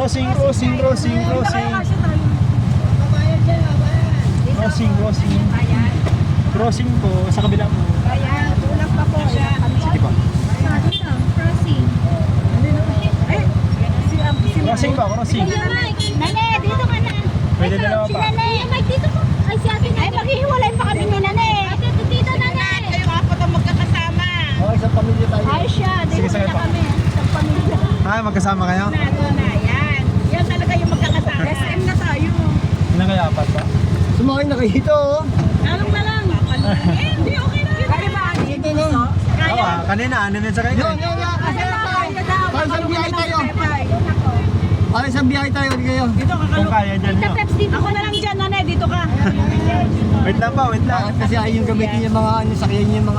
Crossing, crossing, crossing, crossing. Crossing, crossing. Crossing po, sa kabila po. Ayan, tulak pa po. Sige po. Crossing. Crossing po, crossing. Nane, dito ka na. Pwede dalawa Si pa. Nane, Mike, dito ka. Ay, si Ate Nane. Ay, maghihiwalay pa kami ni Nane. Dito, Nane. Kayo apat ang magkakasama. Okay, isang pamilya tayo. Ay, siya. Sige, Dito sige na po. kami. Isang pamilya. Ah, magkasama kayo? Ito na, yan. Yan talaga yung magkakasama. SM na tayo. Ilan kaya apat pa? Sumakay na kayo dito, oh. Lalong na lang. Hindi, okay na. Kaya ba? Ito, no? Oo, kanina, ano din sa kayo? Yun. Para sa biyahe tayo. Para sa biyahe tayo, di kayo. Dito ka Kung kaya dyan nyo. Ako na lang dyan, Nane. Dito ka. Wait lang pa, wait lang. Bakit kasi ayaw yung gamitin yung mga sakyan yung mga